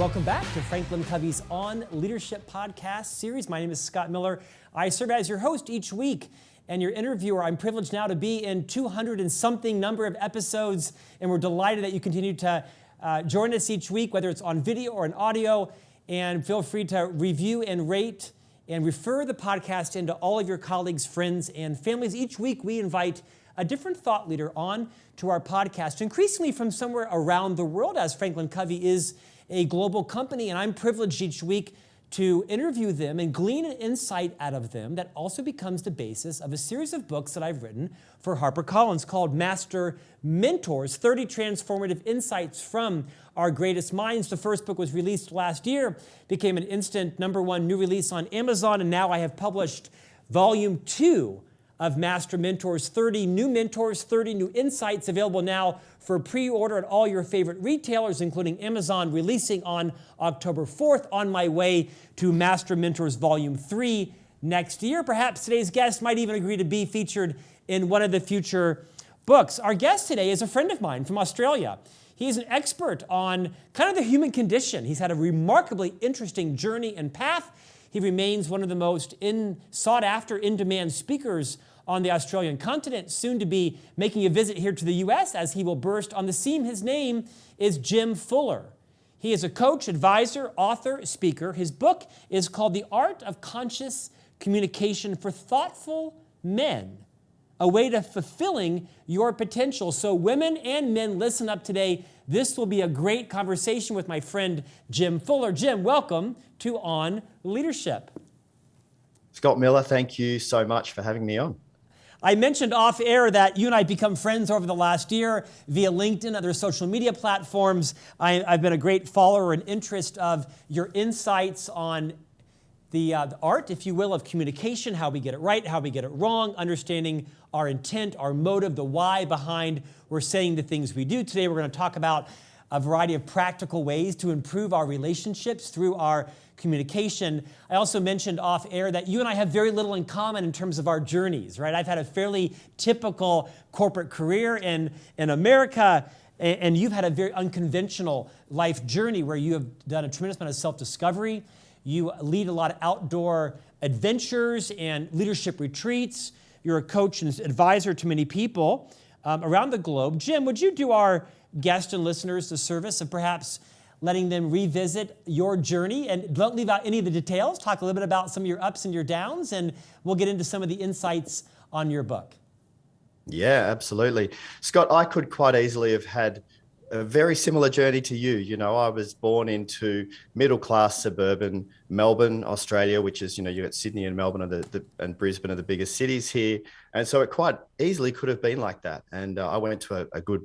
welcome back to Franklin Covey's On Leadership podcast series. My name is Scott Miller. I serve as your host each week and your interviewer. I'm privileged now to be in 200 and something number of episodes, and we're delighted that you continue to join us each week, whether it's on video or in audio, and feel free to review and rate and refer the podcast into all of your colleagues, friends, and families. Each week we invite a different thought leader on to our podcast, increasingly from somewhere around the world, as Franklin Covey is a global company, and I'm privileged each week to interview them and glean an insight out of them that also becomes the basis of a series of books that I've written for HarperCollins called Master Mentors, 30 Transformative Insights from Our Greatest Minds. The first book was released last year, became an instant #1 new release on Amazon, and now I have published volume 2 of Master Mentors, 30 new mentors, 30 new insights, available now for pre-order at all your favorite retailers, including Amazon, releasing on October 4th, on my way to Master Mentors Volume 3 next year. Perhaps today's guest might even agree to be featured in one of the future books. Our guest today is a friend of mine from Australia. He's an expert on kind of the human condition. He's had a remarkably interesting journey and path. He remains one of the most sought-after, in-demand speakers on the Australian continent, soon to be making a visit here to the U.S. as he will burst on the scene. His name is Jem Fuller. He is a coach, advisor, author, speaker. His book is called The Art of Conscious Communication for Thoughtful Men, a way to fulfilling your potential. So women and men, listen up today. This will be a great conversation with my friend Jem Fuller. Jem, welcome to On Leadership. Scott Miller, thank you so much for having me on. I mentioned off air that you and I become friends over the last year via LinkedIn, other social media platforms. I've been a great follower and interest of your insights on the art, if you will, of communication, how we get it right, how we get it wrong, understanding our intent, our motive, the why behind we're saying the things we do. Today we're going to talk about a variety of practical ways to improve our relationships through our communication. I also mentioned off air that you and I have very little in common in terms of our journeys, right? I've had a fairly typical corporate career in America, and you've had a very unconventional life journey where you have done a tremendous amount of self-discovery. You lead a lot of outdoor adventures and leadership retreats. You're a coach and advisor to many people around the globe. Jem, would you do our guests and listeners the service of perhaps letting them revisit your journey? And don't leave out any of the details. Talk a little bit about some of your ups and your downs, and we'll get into some of the insights on your book. Yeah, absolutely. Scott, I could quite easily have had a very similar journey to you. You know, I was born into middle-class suburban Melbourne, Australia, which is, you got Sydney and Melbourne and Brisbane are the biggest cities here. And so it quite easily could have been like that. And I went to a good,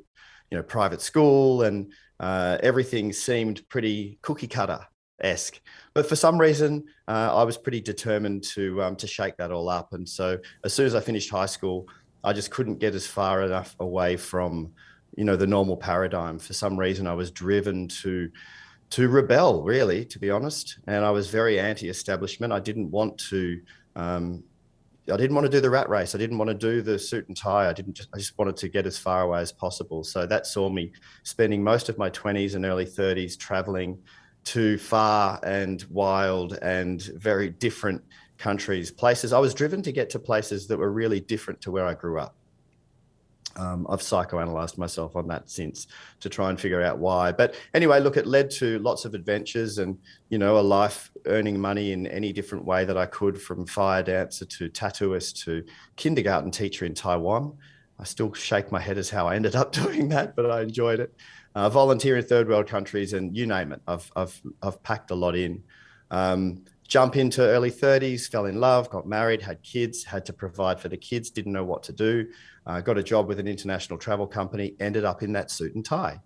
private school, and everything seemed pretty cookie cutter-esque. But for some reason, I was pretty determined to shake that all up. And so as soon as I finished high school, I just couldn't get as far enough away from the normal paradigm. For some reason, I was driven to rebel, really, to be honest. And I was very anti-establishment. I didn't want to do the rat race. I didn't want to do the suit and tie. I just wanted to get as far away as possible. So that saw me spending most of my 20s and early 30s traveling to far and wild and very different countries, places. I was driven to get to places that were really different to where I grew up. I've psychoanalyzed myself on that since to try and figure out why. But anyway, look, it led to lots of adventures and, a life earning money in any different way that I could, from fire dancer to tattooist to kindergarten teacher in Taiwan. I still shake my head as how I ended up doing that, but I enjoyed it. Volunteer in third world countries, and you name it. I've packed a lot in. Jump into early 30s, fell in love, got married, had kids, had to provide for the kids, didn't know what to do. Got a job with an international travel company, ended up in that suit and tie.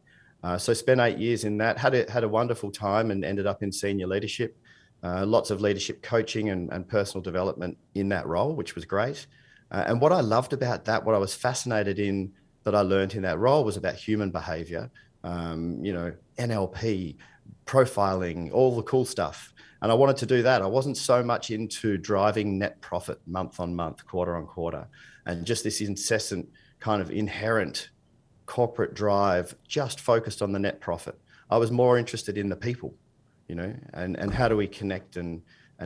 So spent 8 years in that, had a wonderful time, and ended up in senior leadership. Lots of leadership coaching and personal development in that role, which was great. And what I loved about that, what I was fascinated in that I learned in that role, was about human behavior, NLP, profiling, all the cool stuff. And I wanted to do that. I wasn't so much into driving net profit month on month, quarter on quarter, and just this incessant kind of inherent corporate drive just focused on the net profit. I was more interested in the people. and how do we connect and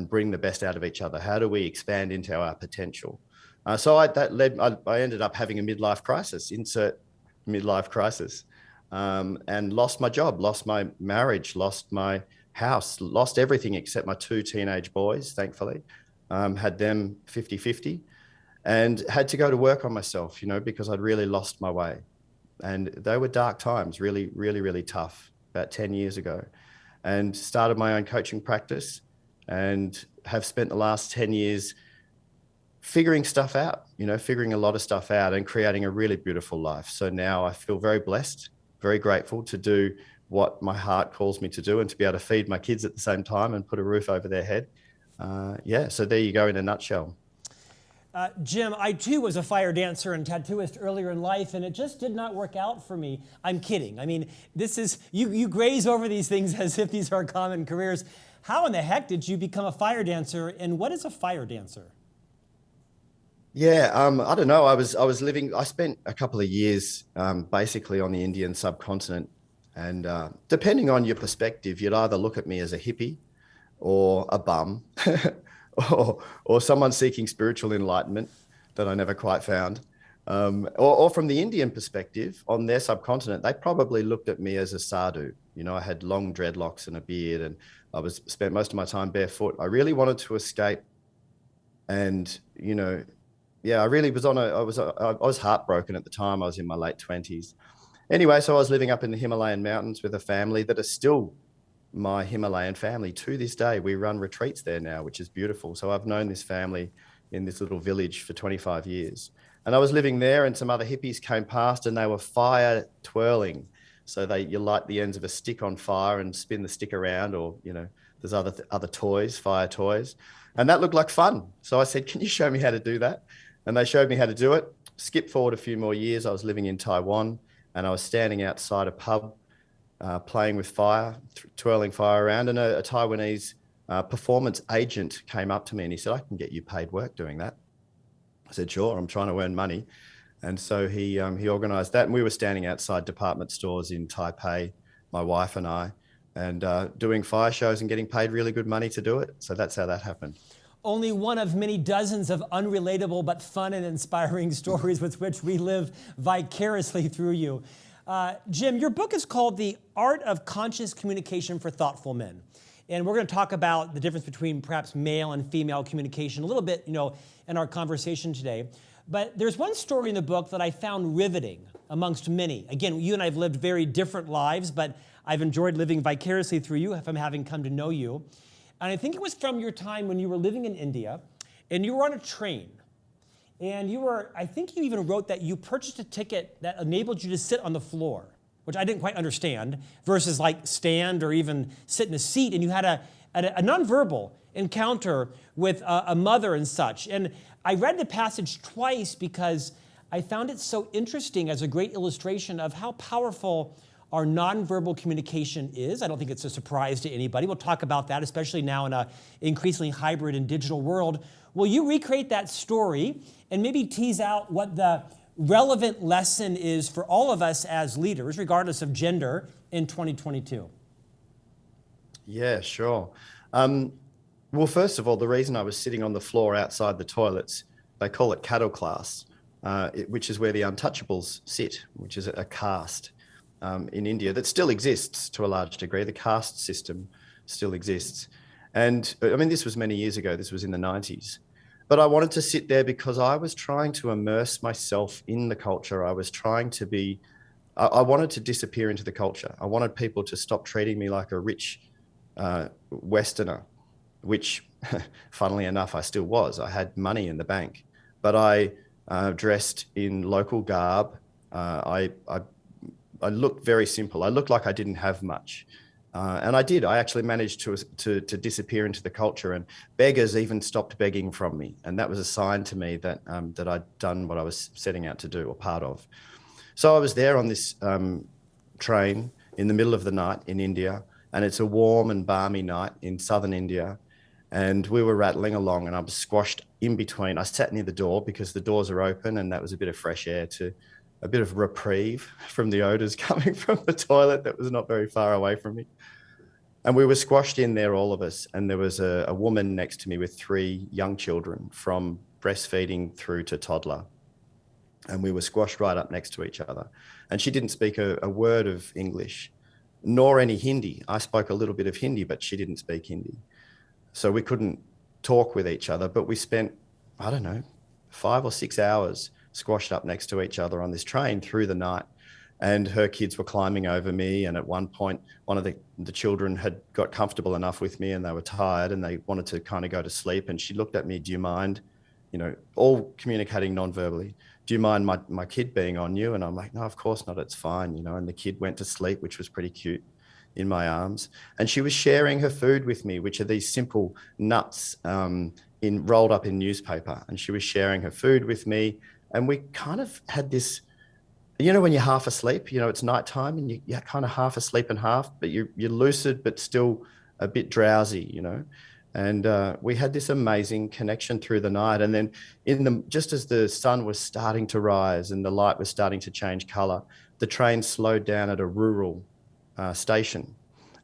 bring the best out of each other? How do we expand into our potential? I ended up having a midlife crisis, insert midlife crisis, and lost my job, lost my marriage, lost my house, lost everything except my 2 teenage boys, thankfully. Had them 50-50 and had to go to work on myself, because I'd really lost my way. And they were dark times, really, really, really tough, about 10 years ago. And started my own coaching practice and have spent the last 10 years figuring stuff out, figuring a lot of stuff out and creating a really beautiful life. So now I feel very blessed, very grateful to do what my heart calls me to do and to be able to feed my kids at the same time and put a roof over their head. So there you go in a nutshell. Jem, I too was a fire dancer and tattooist earlier in life, and it just did not work out for me. I'm kidding. I mean, this is, you graze over these things as if these are common careers. How in the heck did you become a fire dancer, and what is a fire dancer? Yeah, I don't know. I spent a couple of years basically on the Indian subcontinent, and depending on your perspective, you'd either look at me as a hippie or a bum or someone seeking spiritual enlightenment that I never quite found. Or from the Indian perspective, on their subcontinent, they probably looked at me as a sadhu. I had long dreadlocks and a beard, and I spent most of my time barefoot. I really wanted to escape, and I really was I was heartbroken at the time. I was in my late 20s. Anyway, so I was living up in the Himalayan mountains with a family that is still my Himalayan family to this day. We run retreats there now, which is beautiful. So I've known this family in this little village for 25 years. And I was living there, and some other hippies came past and they were fire twirling. So you light the ends of a stick on fire and spin the stick around, or, there's other toys, fire toys. And that looked like fun. So I said, can you show me how to do that? And they showed me how to do it. Skip forward a few more years. I was living in Taiwan, and I was standing outside a pub, playing with fire, twirling fire around, and a Taiwanese performance agent came up to me and he said, I can get you paid work doing that. I said, sure, I'm trying to earn money. And so he organized that, and we were standing outside department stores in Taipei, my wife and I, and doing fire shows and getting paid really good money to do it. So that's how that happened. Only one of many dozens of unrelatable but fun and inspiring stories with which we live vicariously through you. Jem, your book is called The Art of Conscious Communication for Thoughtful Men. And we're going to talk about the difference between perhaps male and female communication a little bit, in our conversation today. But there's one story in the book that I found riveting amongst many. Again, you and I have lived very different lives, but I've enjoyed living vicariously through you from having come to know you. And I think it was from your time when you were living in India, and you were on a train. And I think you even wrote that you purchased a ticket that enabled you to sit on the floor, which I didn't quite understand, versus like stand or even sit in a seat. And you had a nonverbal encounter with a mother and such. And I read the passage twice because I found it so interesting as a great illustration of how powerful our nonverbal communication is. I don't think it's a surprise to anybody. We'll talk about that, especially now in an increasingly hybrid and digital world. Will you recreate that story and maybe tease out what the relevant lesson is for all of us as leaders, regardless of gender, in 2022? Yeah, sure. Well, first of all, the reason I was sitting on the floor outside the toilets, they call it cattle class, which is where the untouchables sit, which is a caste in India that still exists to a large degree. The caste system still exists. And I mean, this was many years ago. This was in the 90s. But I wanted to sit there because I was trying to immerse myself in the culture. I was trying to I wanted to disappear into the culture. I wanted people to stop treating me like a rich Westerner, which, funnily enough, I still was. I had money in the bank, but I dressed in local garb. I looked very simple. I looked like I didn't have much. And I did. I actually managed to disappear into the culture, and beggars even stopped begging from me. And that was a sign to me that that I'd done what I was setting out to do, or part of. So I was there on this train in the middle of the night in India, and it's a warm and balmy night in southern India. And we were rattling along, and I was squashed in between. I sat near the door because the doors are open, and that was a bit of fresh air to a bit of reprieve from the odors coming from the toilet that was not very far away from me. And we were squashed in there, all of us. And there was a woman next to me with 3 young children from breastfeeding through to toddler. And we were squashed right up next to each other. And she didn't speak a word of English, nor any Hindi. I spoke a little bit of Hindi, but she didn't speak Hindi. So we couldn't talk with each other, but we spent, I don't know, 5 or 6 hours squashed up next to each other on this train through the night. And her kids were climbing over me. And at one point, one of the children had got comfortable enough with me and they were tired and they wanted to kind of go to sleep. And she looked at me, do you mind, all communicating non-verbally, do you mind my kid being on you? And I'm like, no, of course not. It's fine. And the kid went to sleep, which was pretty cute, in my arms. And she was sharing her food with me, which are these simple nuts rolled up in newspaper. And she was sharing her food with me. And we kind of had this, when you're half asleep, it's nighttime and you're kind of half asleep and half, but you're lucid, but still a bit drowsy, And we had this amazing connection through the night. And then just as the sun was starting to rise and the light was starting to change color, the train slowed down at a rural station.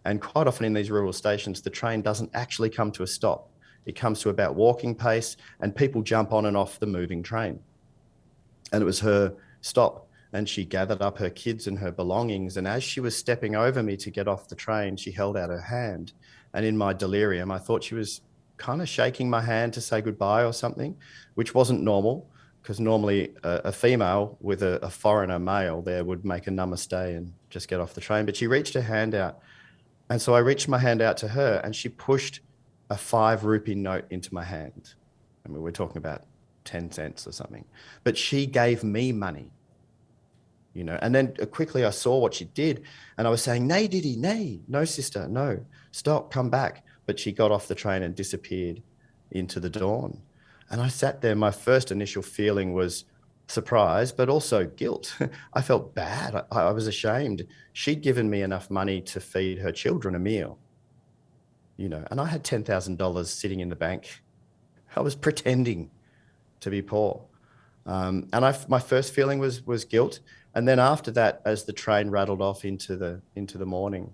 And quite often in these rural stations, the train doesn't actually come to a stop. It comes to about walking pace and people jump on and off the moving train. And it was her stop. And she gathered up her kids and her belongings. And as she was stepping over me to get off the train, she held out her hand. And in my delirium, I thought she was kind of shaking my hand to say goodbye or something, which wasn't normal, because normally a female with a foreigner male there would make a namaste and just get off the train. But she reached her hand out. And so I reached my hand out to her and she pushed a 5 rupee note into my hand. I mean, we're talking about 10 cents or something. But she gave me money. And then quickly I saw what she did and I was saying, nay, Diddy, nay, no, sister, no, stop, come back. But she got off the train and disappeared into the dawn. And I sat there. My first initial feeling was surprise, but also guilt. I felt bad. I was ashamed. She'd given me enough money to feed her children a meal, and I had $10,000 sitting in the bank. I was pretending to be poor. And my first feeling was guilt. And then after that, as the train rattled off into the morning,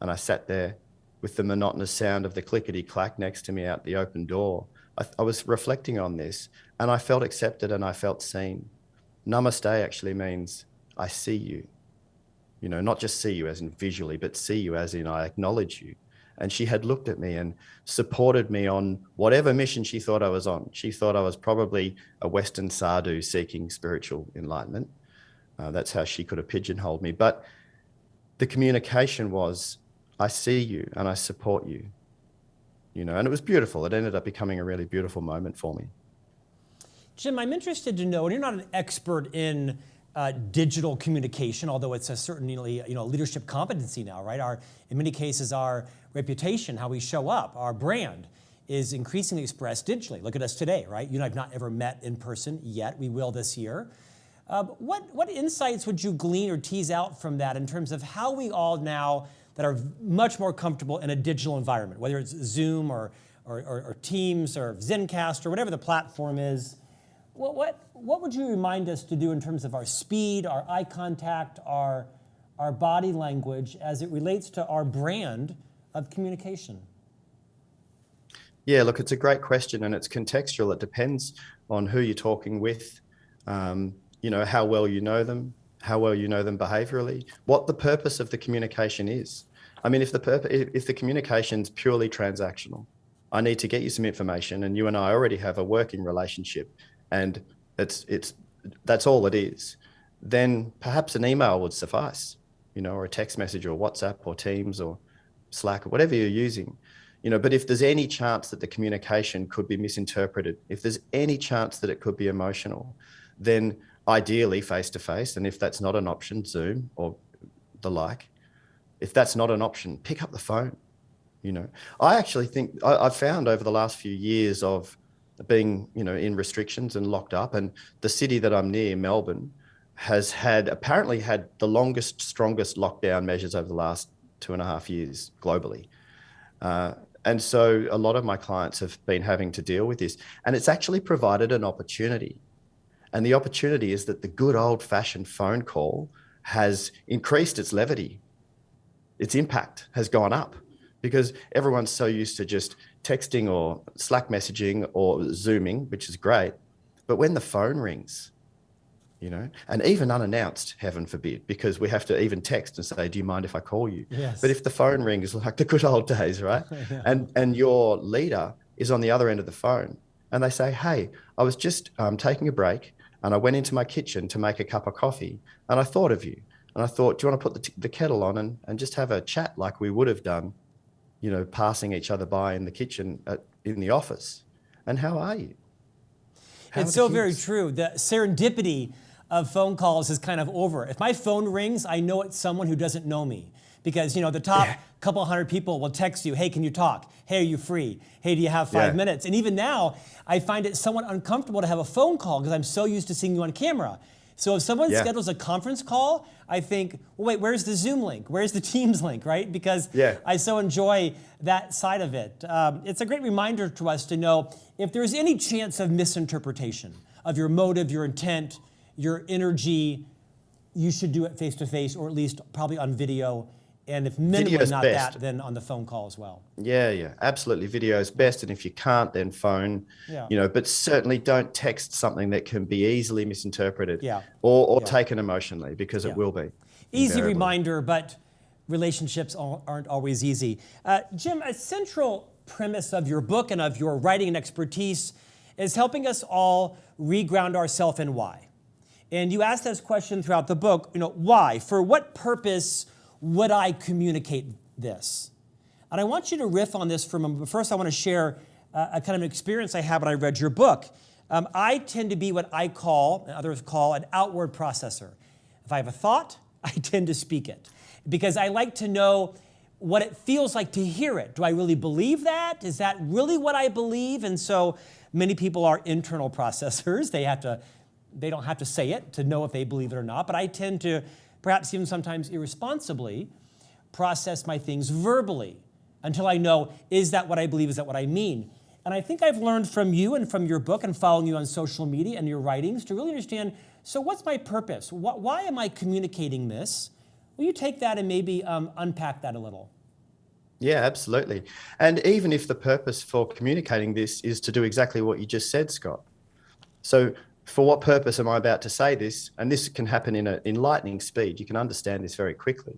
and I sat there with the monotonous sound of the clickety-clack next to me out the open door, I was reflecting on this, and I felt accepted and I felt seen. Namaste actually means I see you, not just see you as in visually, but see you as in I acknowledge you. And she had looked at me and supported me on whatever mission she thought I was on. She thought I was probably a Western sadhu seeking spiritual enlightenment. That's how she could have pigeonholed me. But the communication was, I see you and I support you, and it was beautiful. It ended up becoming a really beautiful moment for me. Jem, I'm interested to know, and you're not an expert in digital communication, although it's certainly leadership competency now, right? In many cases, our reputation, how we show up, our brand is increasingly expressed digitally. Look at us today, right? You and I have not ever met in person yet. We will this year. What insights would you glean or tease out from that in terms of how we all now that are much more comfortable in a digital environment, whether it's Zoom or Teams or Zencast or whatever the platform is, what would you remind us to do in terms of our speed, our eye contact, our body language as it relates to our brand of communication? Yeah, look, it's a great question and it's contextual. It depends on who you're talking with, how well you know them, behaviorally, what the purpose of the communication is. I mean, if the communication's purely transactional, I need to get you some information and you and I already have a working relationship and that's all it is, then perhaps an email would suffice, or a text message or WhatsApp or Teams or Slack or whatever you're using. But if there's any chance that the communication could be misinterpreted, if there's any chance that it could be emotional, then ideally face-to-face, and if that's not an option, Zoom or the like. If that's not an option, pick up the phone. I actually think I've found over the last few years of being, in restrictions and locked up, and the city that I'm near, Melbourne, has apparently had the longest, strongest lockdown measures over the last 2.5 years globally. And so a lot of my clients have been having to deal with this, and it's actually provided an opportunity. And the opportunity is that the good old-fashioned phone call has increased its levity. Its impact has gone up because everyone's so used to just texting or Slack messaging or Zooming, which is great. But when the phone rings, and even unannounced, heaven forbid, because we have to even text and say, do you mind if I call you? Yes. But if the phone rings, like the good old days, right? Yeah. And your leader is on the other end of the phone and they say, hey, I was just taking a break and I went into my kitchen to make a cup of coffee and I thought of you. And I thought, do you want to put the kettle on and just have a chat like we would have done, passing each other by in the kitchen in the office? And how are you? It's so very true. The serendipity of phone calls is kind of over. If my phone rings, I know it's someone who doesn't know me, because the top couple hundred people will text you, hey, can you talk? Hey, are you free? Hey, do you have 5 minutes? And even now, I find it somewhat uncomfortable to have a phone call because I'm so used to seeing you on camera. So if someone schedules a conference call, I think, well, wait, where's the Zoom link? Where's the Teams link, right? Because I so enjoy that side of it. It's a great reminder to us to know if there's any chance of misinterpretation of your motive, your intent, your energy, you should do it face-to-face, or at least probably on video. And if minimally not best, that, then on the phone call as well. Yeah, absolutely. Video is best. And if you can't, then phone, but certainly don't text something that can be easily misinterpreted or taken emotionally, because it will be. Easy reminder, but relationships aren't always easy. Jem, a central premise of your book and of your writing and expertise is helping us all reground ourselves in why. And you ask this question throughout the book, why? For what purpose would I communicate this? And I want you to riff on this for a moment, but first I want to share a kind of an experience I had when I read your book. I tend to be what I call, and others call, an outward processor. If I have a thought, I tend to speak it, because I like to know what it feels like to hear it. Do I really believe that? Is that really what I believe? And so many people are internal processors. They don't have to say it to know if they believe it or not, but I tend to, perhaps even sometimes irresponsibly, process my things verbally until I know, is that what I believe? Is that what I mean? And I think I've learned from you and from your book and following you on social media and your writings to really understand, so what's my purpose? Why am I communicating this? Will you take that and maybe unpack that a little? Yeah, absolutely. And even if the purpose for communicating this is to do exactly what you just said, Scott. So for what purpose am I about to say this? And this can happen in lightning speed. You can understand this very quickly,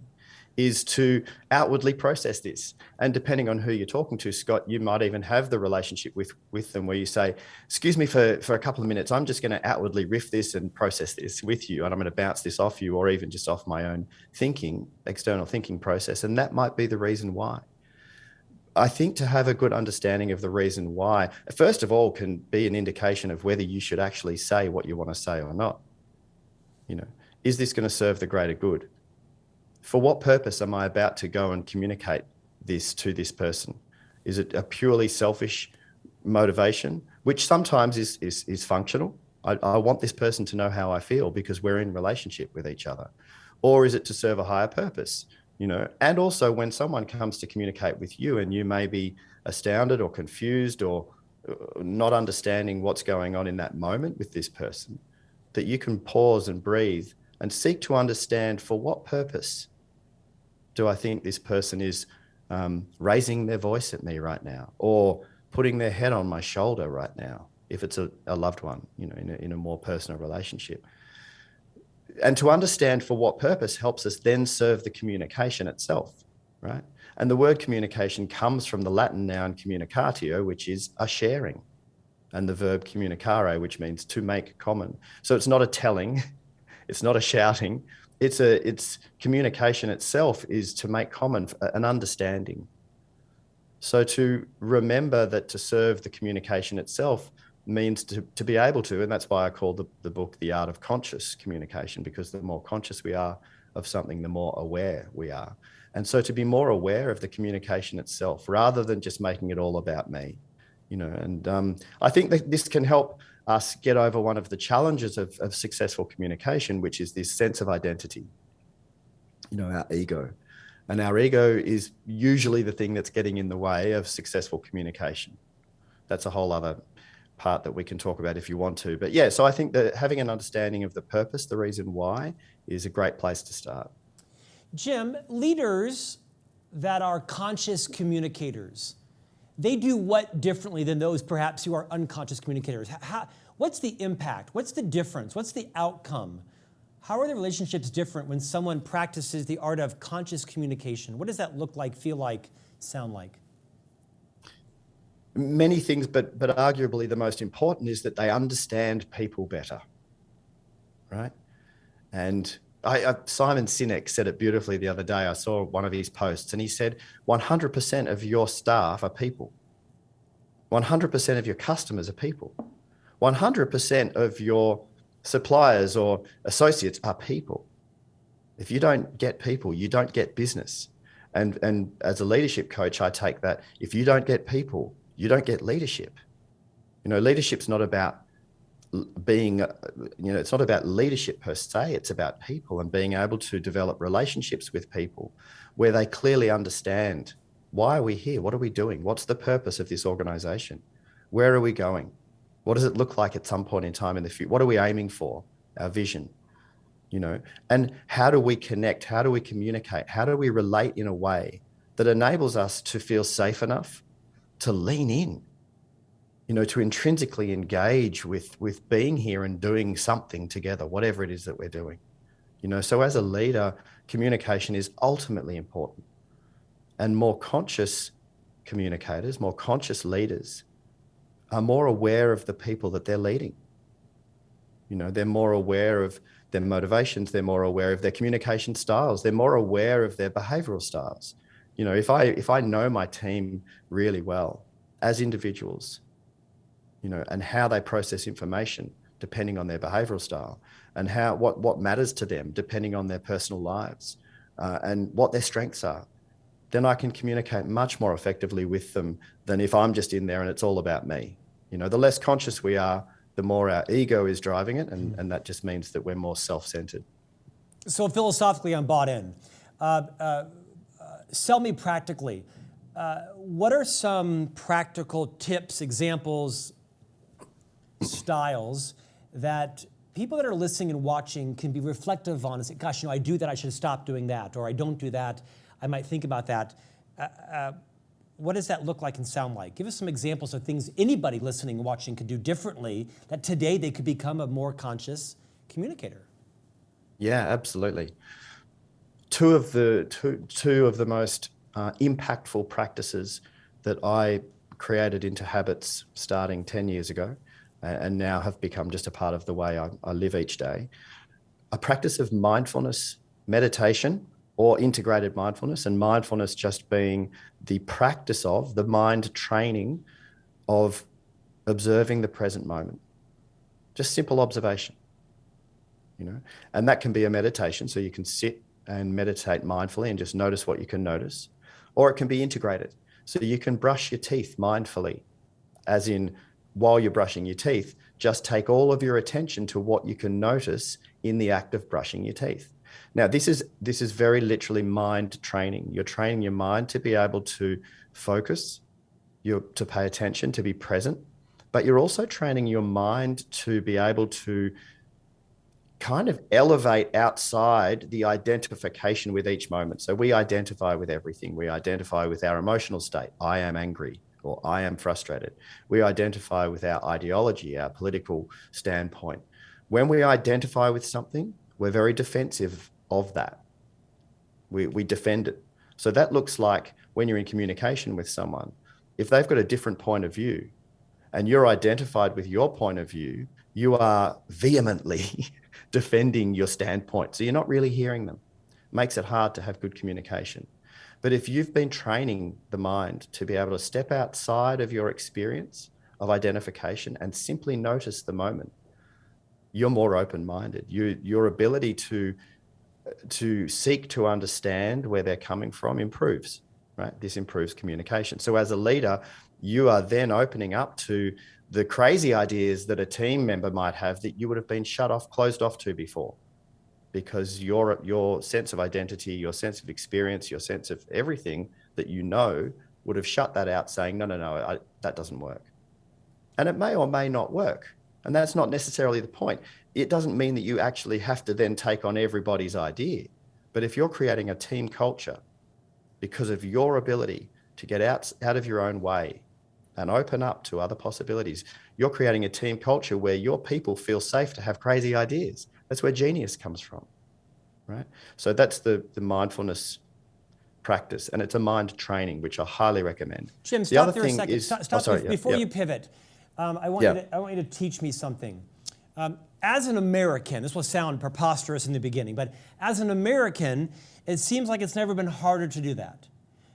is to outwardly process this. And depending on who you're talking to, Scott, you might even have the relationship with them where you say, excuse me for a couple of minutes, I'm just going to outwardly riff this and process this with you. And I'm going to bounce this off you, or even just off my own thinking, external thinking process. And that might be the reason why. I think to have a good understanding of the reason why, first of all, can be an indication of whether you should actually say what you want to say or not. Is this going to serve the greater good? For what purpose am I about to go and communicate this to this person? Is it a purely selfish motivation, which sometimes is functional? I want this person to know how I feel because we're in relationship with each other. Or is it to serve a higher purpose? And also when someone comes to communicate with you and you may be astounded or confused or not understanding what's going on in that moment with this person, that you can pause and breathe and seek to understand, for what purpose do I think this person is raising their voice at me right now, or putting their head on my shoulder right now, if it's a loved one, in a more personal relationship. And to understand for what purpose helps us then serve the communication itself, right? And the word communication comes from the Latin noun communicatio, which is a sharing, and the verb communicare, which means to make common. So it's not a telling, it's not a shouting, it's communication itself is to make common an understanding. So to remember that to serve the communication itself means to be able to, and that's why I call the book The Art of Conscious Communication, because the more conscious we are of something, the more aware we are. And so to be more aware of the communication itself, rather than just making it all about me, and I think that this can help us get over one of the challenges of successful communication, which is this sense of identity, our ego. And our ego is usually the thing that's getting in the way of successful communication. That's a whole other part that we can talk about if you want to. But yeah, so I think that having an understanding of the purpose, the reason why, is a great place to start. Jem, leaders that are conscious communicators, they do what differently than those perhaps who are unconscious communicators? What's the impact? What's the difference? What's the outcome? How are the relationships different when someone practices the art of conscious communication? What does that look like, feel like, sound like? Many things, but arguably the most important is that they understand people better, right? And Simon Sinek said it beautifully the other day. I saw one of his posts and he said, 100% of your staff are people. 100% of your customers are people. 100% of your suppliers or associates are people. If you don't get people, you don't get business. And as a leadership coach, I take that if you don't get people, you don't get leadership. Leadership's not about being, it's not about leadership per se, it's about people and being able to develop relationships with people where they clearly understand, why are we here? What are we doing? What's the purpose of this organization? Where are we going? What does it look like at some point in time in the future? What are we aiming for? Our vision, and how do we connect? How do we communicate? How do we relate in a way that enables us to feel safe enough to lean in, to intrinsically engage with being here and doing something together, whatever it is that we're doing. So as a leader, communication is ultimately important. And more conscious communicators, more conscious leaders are more aware of the people that they're leading. They're more aware of their motivations, they're more aware of their communication styles, they're more aware of their behavioral styles. If I know my team really well as individuals, and how they process information depending on their behavioral style, and what matters to them depending on their personal lives, and what their strengths are, then I can communicate much more effectively with them than if I'm just in there and it's all about me. The less conscious we are, the more our ego is driving it, and that just means that we're more self-centered. So philosophically, I'm bought in. Sell me practically. What are some practical tips, examples, styles that people that are listening and watching can be reflective on and say, gosh, I do that, I should stop doing that, or I don't do that, I might think about that. What does that look like and sound like? Give us some examples of things anybody listening and watching could do differently that today they could become a more conscious communicator. Yeah, absolutely. Two of the most impactful practices that I created into habits starting 10 years ago and now have become just a part of the way I live each day. A practice of mindfulness, meditation, or integrated mindfulness, and mindfulness just being the practice of the mind training of observing the present moment. Just simple observation, and that can be a meditation. So you can sit and meditate mindfully and just notice what you can notice, or it can be integrated. So you can brush your teeth mindfully, as in while you're brushing your teeth, just take all of your attention to what you can notice in the act of brushing your teeth. Now, this is very literally mind training. You're training your mind to be able to focus, to pay attention, to be present, but you're also training your mind to be able to kind of elevate outside the identification with each moment. So we identify with everything. We identify with our emotional state. I am angry, or I am frustrated. We identify with our ideology, our political standpoint. When we identify with something, we're very defensive of that. We defend it. So that looks like when you're in communication with someone, if they've got a different point of view and you're identified with your point of view, you are vehemently defending your standpoint. So you're not really hearing them. Makes it hard to have good communication. But if you've been training the mind to be able to step outside of your experience of identification and simply notice the moment, you're more open-minded. Your ability to seek to understand where they're coming from improves, right? This improves communication. So as a leader, you are then opening up to the crazy ideas that a team member might have that you would have been closed off to before, because your sense of identity, your sense of experience, your sense of everything that would have shut that out, saying, no, that doesn't work. And it may or may not work. And that's not necessarily the point. It doesn't mean that you actually have to then take on everybody's idea. But if you're creating a team culture because of your ability to get out of your own way and open up to other possibilities. You're creating a team culture where your people feel safe to have crazy ideas. That's where genius comes from, right? So that's the mindfulness practice, and it's a mind training, which I highly recommend. Jim, The stop other there a thing second. is, Stop sorry, before yeah. you pivot. I want you to teach me something. As an American, this will sound preposterous in the beginning, but as an American, it seems like it's never been harder to do that.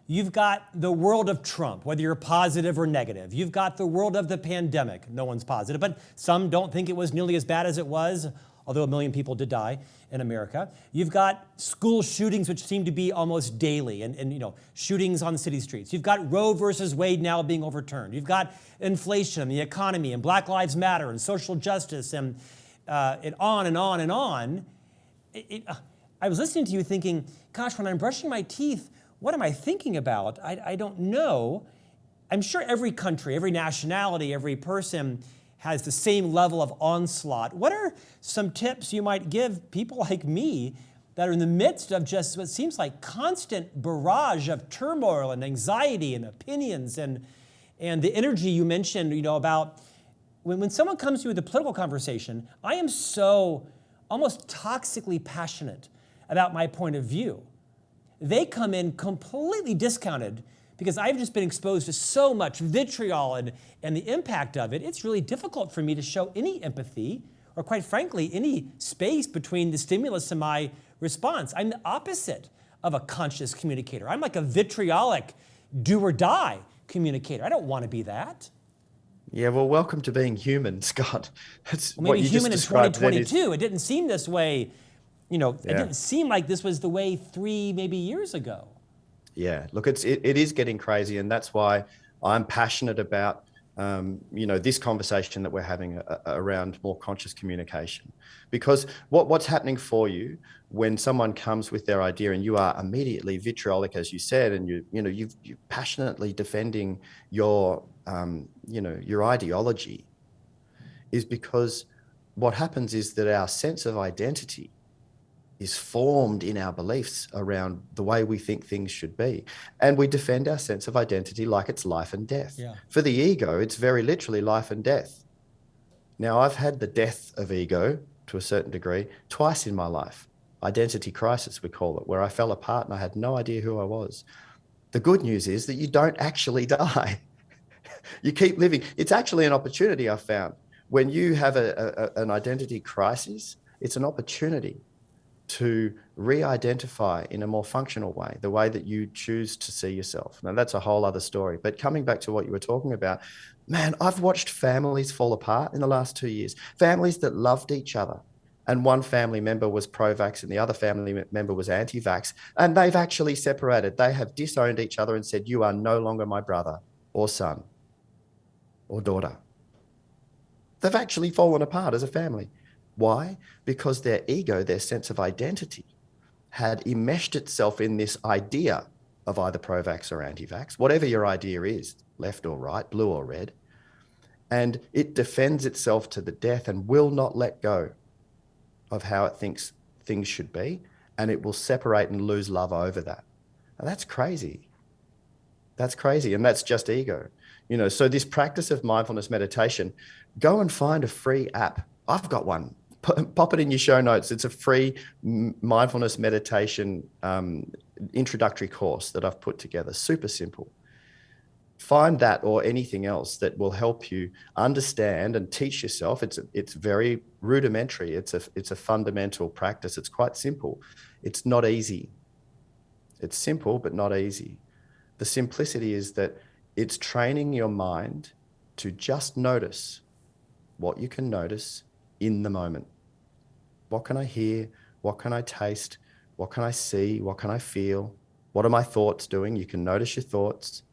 You've got the world of Trump, whether you're positive or negative. You've got the world of the pandemic. No one's positive, but some don't think it was nearly as bad as it was, although 1 million people did die in America. You've got school shootings, which seem to be almost daily, and shootings on city streets. You've got Roe versus Wade now being overturned. You've got inflation, the economy, and Black Lives Matter, and social justice, and on and on and on. I was listening to you thinking, gosh, when I'm brushing my teeth, what am I thinking about? I don't know. I'm sure every country, every nationality, every person has the same level of onslaught. What are some tips you might give people like me that are in the midst of just what seems like constant barrage of turmoil and anxiety and opinions and the energy you mentioned, about when someone comes to you with a political conversation, I am so almost toxically passionate about my point of view. They come in completely discounted because I've just been exposed to so much vitriol and the impact of it. It's really difficult for me to show any empathy or, quite frankly, any space between the stimulus and my response. I'm the opposite of a conscious communicator. I'm like a vitriolic do or die communicator. I don't want to be that. Yeah, well, welcome to being human, Scott. That's Well, maybe what you human in just described. 2022. It didn't seem this way. It didn't seem like this was the way 3 maybe years ago. Yeah, look, it is getting crazy, and that's why I'm passionate about this conversation that we're having around more conscious communication. Because what's happening for you when someone comes with their idea and you are immediately vitriolic, as you said, and you're passionately defending your ideology, is because what happens is that our sense of identity is formed in our beliefs around the way we think things should be. And we defend our sense of identity like it's life and death. Yeah. For the ego, it's very literally life and death. Now, I've had the death of ego to a certain degree twice in my life. Identity crisis, we call it, where I fell apart and I had no idea who I was. The good news is that you don't actually die. You keep living. It's actually an opportunity, I've found. When you have an identity crisis, it's an opportunity to re-identify in a more functional way, the way that you choose to see yourself. Now, that's a whole other story. But coming back to what you were talking about, man, I've watched families fall apart in the last 2 years. Families that loved each other. And one family member was pro-vax and the other family member was anti-vax. And they've actually separated. They have disowned each other and said, you are no longer my brother or son or daughter. They've actually fallen apart as a family. Why? Because their ego, their sense of identity, had enmeshed itself in this idea of either pro-vax or anti-vax, whatever your idea is, left or right, blue or red, and it defends itself to the death and will not let go of how it thinks things should be, and it will separate and lose love over that. Now, that's crazy. That's crazy, and that's just ego. So this practice of mindfulness meditation, go and find a free app. I've got one. Pop it in your show notes. It's a free mindfulness meditation introductory course that I've put together. Super simple. Find that or anything else that will help you understand and teach yourself. It's very rudimentary. It's a fundamental practice. It's quite simple. It's not easy. It's simple, but not easy. The simplicity is that it's training your mind to just notice what you can notice in the moment. What can I hear? What can I taste? What can I see? What can I feel? What are my thoughts doing? You can notice your thoughts.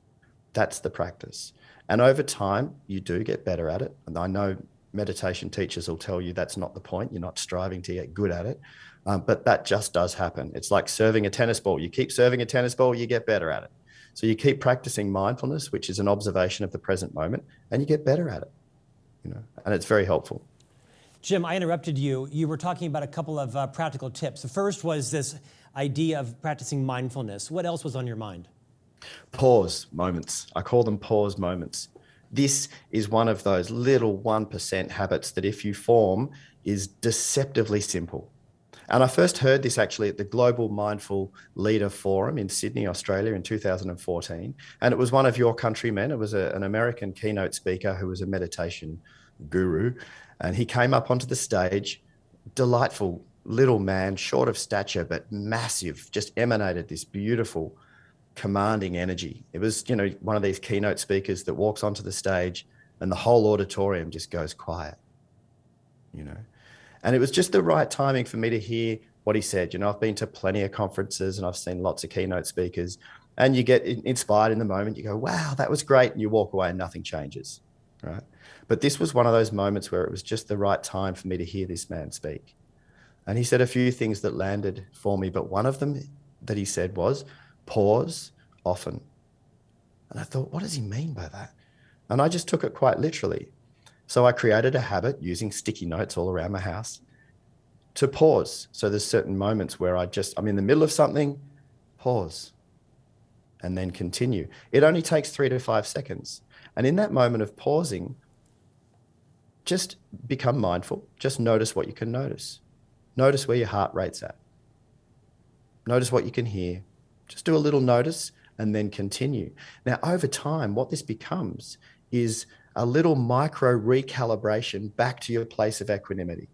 That's the practice. And over time, you do get better at it. And I know meditation teachers will tell you that's not the point. You're not striving to get good at it. But that just does happen. It's like serving a tennis ball. You keep serving a tennis ball, you get better at it. So you keep practicing mindfulness, which is an observation of the present moment, and you get better at it. And it's very helpful. Jim, I interrupted you. You were talking about a couple of practical tips. The first was this idea of practicing mindfulness. What else was on your mind? Pause moments. I call them pause moments. This is one of those little 1% habits that, if you form, is deceptively simple. And I first heard this actually at the Global Mindful Leader Forum in Sydney, Australia in 2014. And it was one of your countrymen. It was an American keynote speaker who was a meditation guru. And he came up onto the stage, delightful little man, short of stature, but massive, just emanated this beautiful, commanding energy. It was, one of these keynote speakers that walks onto the stage and the whole auditorium just goes quiet, And it was just the right timing for me to hear what he said. I've been to plenty of conferences and I've seen lots of keynote speakers, and you get inspired in the moment. You go, wow, that was great. And you walk away and nothing changes, right? But this was one of those moments where it was just the right time for me to hear this man speak. And he said a few things that landed for me, but one of them that he said was, pause often. And I thought, what does he mean by that? And I just took it quite literally. So I created a habit using sticky notes all around my house to pause. So there's certain moments where I'm in the middle of something, pause, and then continue. It only takes 3 to 5 seconds. And in that moment of pausing, just become mindful. Just notice what you can notice. Notice where your heart rate's at. Notice what you can hear. Just do a little notice and then continue. Now, over time, what this becomes is a little micro recalibration back to your place of equanimity,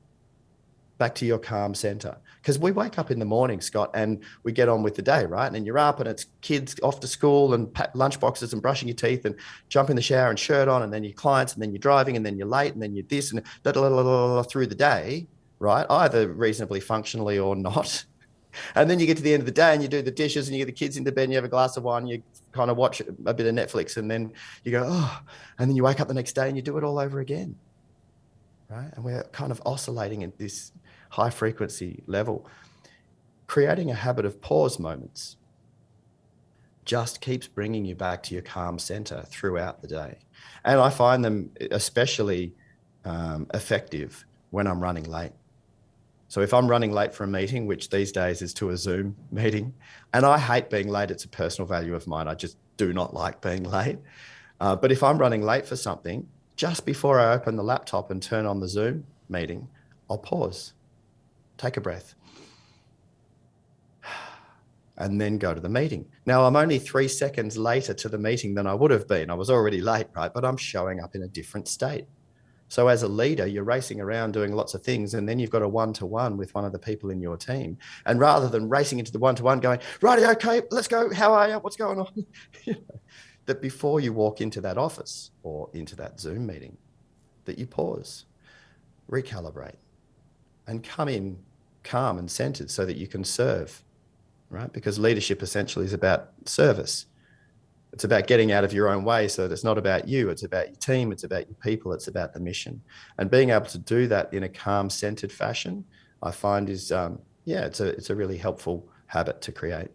back to your calm center. Because we wake up in the morning, Scott, and we get on with the day, right? And you're up and it's kids off to school and pack lunch boxes and brushing your teeth and jump in the shower and shirt on, and then your clients, and then you're driving, and then you're late, and then you're this and through the day, right? Either reasonably functionally or not. And then you get to the end of the day and you do the dishes and you get the kids into bed and you have a glass of wine, you kind of watch a bit of Netflix, and then you go, oh, and then you wake up the next day and you do it all over again, right? And we're kind of oscillating at this high frequency level. Creating a habit of pause moments just keeps bringing you back to your calm center throughout the day. And I find them especially effective when I'm running late. So if I'm running late for a meeting, which these days is to a Zoom meeting, and I hate being late, it's a personal value of mine. I just do not like being late. But if I'm running late for something, just before I open the laptop and turn on the Zoom meeting, I'll pause, take a breath, and then go to the meeting. Now, I'm only 3 seconds later to the meeting than I would have been. I was already late, right? But I'm showing up in a different state. So as a leader, you're racing around doing lots of things, and then you've got a one-to-one with one of the people in your team. And rather than racing into the one-to-one going, righty, okay, let's go. How are you? What's going on? That before you walk into that office or into that Zoom meeting, that you pause, recalibrate, and come in calm and centered so that you can serve, right? Because leadership essentially is about service. It's about getting out of your own way so that it's not about you. It's about your team. It's about your people. It's about the mission. And being able to do that in a calm, centered fashion, I find is, it's a really helpful habit to create.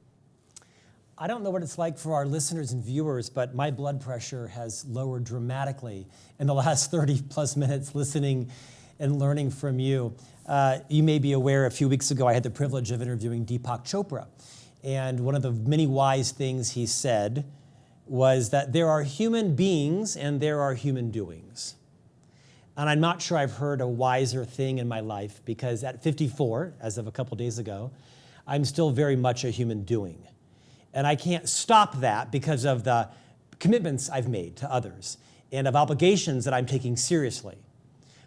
I don't know what it's like for our listeners and viewers, but my blood pressure has lowered dramatically in the last 30 plus minutes listening and learning from you. You may be aware, a few weeks ago, I had the privilege of interviewing Deepak Chopra. And one of the many wise things he said was that there are human beings and there are human doings. And I'm not sure I've heard a wiser thing in my life, because at 54, as of a couple days ago, I'm still very much a human doing. And I can't stop that because of the commitments I've made to others and of obligations that I'm taking seriously.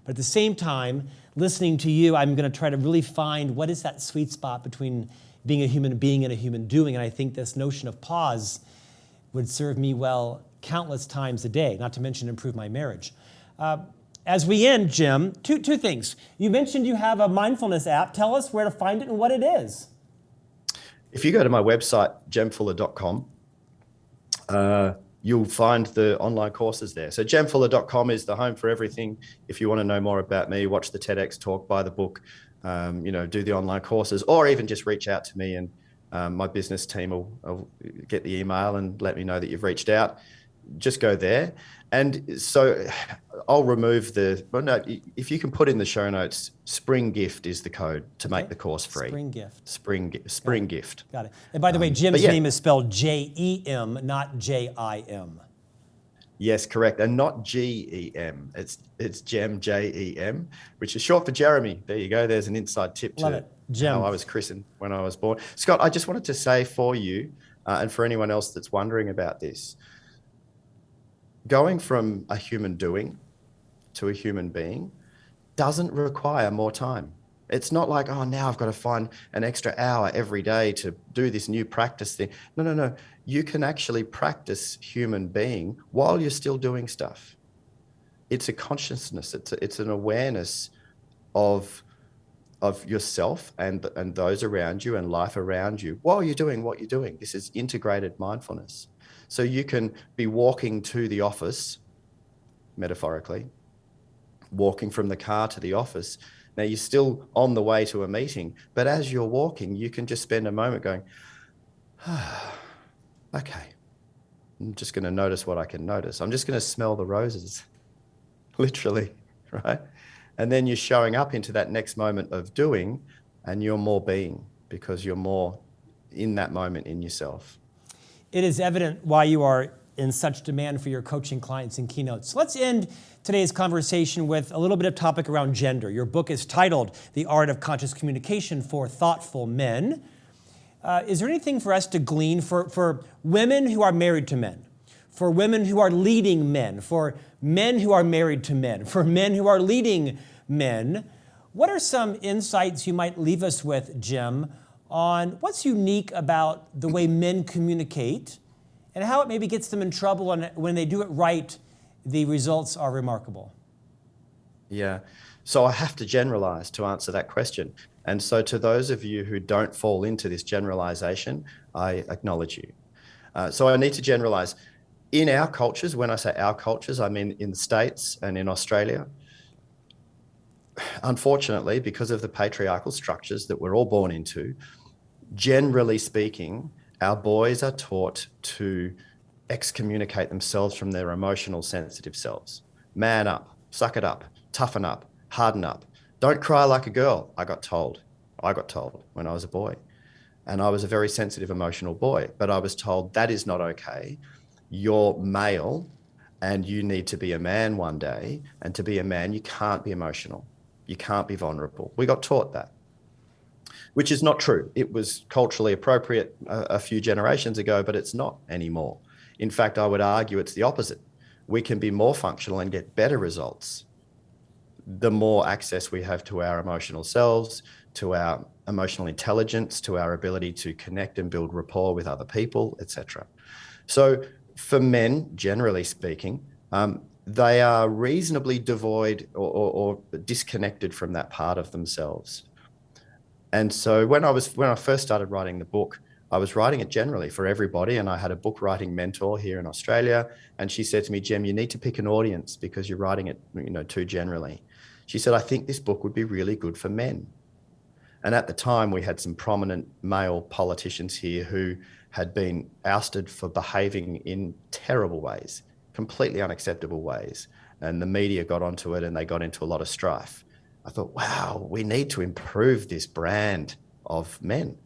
But at the same time, listening to you, I'm going to try to really find what is that sweet spot between being a human being and a human doing. And I think this notion of pause would serve me well countless times a day, not to mention improve my marriage. As we end, Jim, two things. You mentioned you have a mindfulness app. Tell us where to find it and what it is. If you go to my website, jemfuller.com, you'll find the online courses there. So jemfuller.com is the home for everything. If you want to know more about me, watch the TEDx talk, buy the book, do the online courses, or even just reach out to me, and my business team will get the email and let me know that you've reached out. Just go there. And so I'll remove well, no, if you can put in the show notes, Spring Gift is the code to make the course free. Spring Gift. Spring Gift. Got it. And by the way, Jim's name is spelled Jem, not Jim. Yes, correct. And not Gem. It's Jem, Jem, which is short for Jeremy. There you go. There's an inside tip to how I was christened when I was born. Scott, I just wanted to say for you and for anyone else that's wondering about this, going from a human doing to a human being doesn't require more time. It's not like, oh, now I've got to find an extra hour every day to do this new practice thing. No. You can actually practice human being while you're still doing stuff. It's a consciousness. It's an awareness of yourself and those around you and life around you while you're doing what you're doing. This is integrated mindfulness. So you can be walking to the office, metaphorically, walking from the car to the office. Now you're still on the way to a meeting, but as you're walking, you can just spend a moment going, okay, I'm just going to notice what I can notice. I'm just going to smell the roses, literally, right? And then you're showing up into that next moment of doing, and you're more being because you're more in that moment in yourself. It is evident why you are in such demand for your coaching clients and keynotes. Let's end today's conversation with a little bit of topic around gender. Your book is titled The Art of Conscious Communication for Thoughtful Men. Is there anything for us to glean for women who are married to men, for women who are leading men, for men who are married to men, for men who are leading men? What are some insights you might leave us with, Jem, on what's unique about the way men communicate and how it maybe gets them in trouble, and when they do it right, the results are remarkable? Yeah. So I have to generalize to answer that question. And so to those of you who don't fall into this generalization, I acknowledge you. So I need to generalize. In our cultures, when I say our cultures, I mean in the States and in Australia, unfortunately, because of the patriarchal structures that we're all born into, generally speaking, our boys are taught to excommunicate themselves from their emotional, sensitive selves. Man up, suck it up, toughen up, harden up. Don't cry like a girl, I got told when I was a boy. And I was a very sensitive, emotional boy, but I was told that is not okay. You're male and you need to be a man one day. And to be a man, you can't be emotional. You can't be vulnerable. We got taught that, which is not true. It was culturally appropriate a few generations ago, but it's not anymore. In fact, I would argue it's the opposite. We can be more functional and get better results the more access we have to our emotional selves, to our emotional intelligence, to our ability to connect and build rapport with other people, etc. So for men, generally speaking, they are reasonably devoid or disconnected from that part of themselves. And so when I first started writing the book, I was writing it generally for everybody, and I had a book writing mentor here in Australia, and she said to me, Jem, you need to pick an audience because you're writing it, too generally. She said, I think this book would be really good for men. And at the time, we had some prominent male politicians here who had been ousted for behaving in terrible ways, completely unacceptable ways. And the media got onto it and they got into a lot of strife. I thought, wow, we need to improve this brand of men.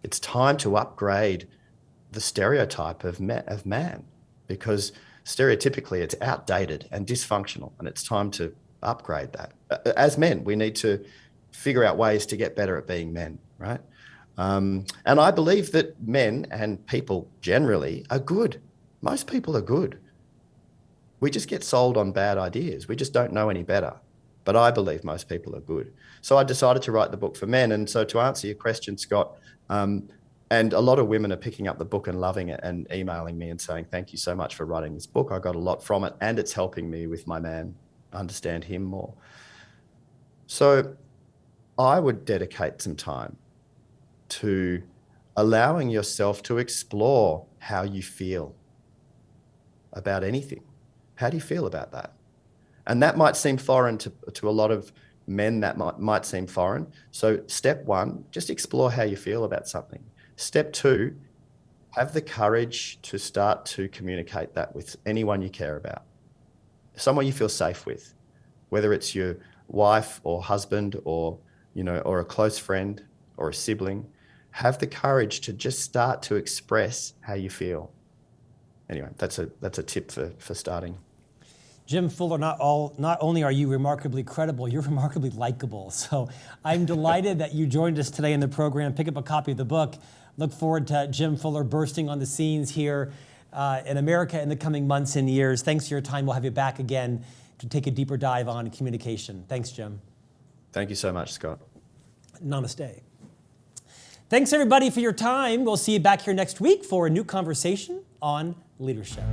It's time to upgrade the stereotype of man, because stereotypically it's outdated and dysfunctional, and it's time to upgrade that. As men, we need to figure out ways to get better at being men, right? And I believe that men and people generally are good. Most people are good. We just get sold on bad ideas. We just don't know any better. But I believe most people are good. So I decided to write the book for men. And so to answer your question, Scott, and a lot of women are picking up the book and loving it and emailing me and saying, thank you so much for writing this book. I got a lot from it, and it's helping me with my man, understand him more. So I would dedicate some time to allowing yourself to explore how you feel about anything. How do you feel about that? And that might seem foreign to a lot of men, that might seem foreign. So step one, just explore how you feel about something. Step two, have the courage to start to communicate that with anyone you care about. someone you feel safe with, whether it's your wife or husband or, or a close friend or a sibling. Have the courage to just start to express how you feel. Anyway, that's a tip for starting. Jem Fuller, not only are you remarkably credible, you're remarkably likable. So I'm delighted that you joined us today in the program. Pick up a copy of the book. Look forward to Jem Fuller bursting on the scenes here in America in the coming months and years. Thanks for your time. We'll have you back again to take a deeper dive on communication. Thanks, Jem. Thank you so much, Scott. Namaste. Thanks, everybody, for your time. We'll see you back here next week for a new conversation on leadership.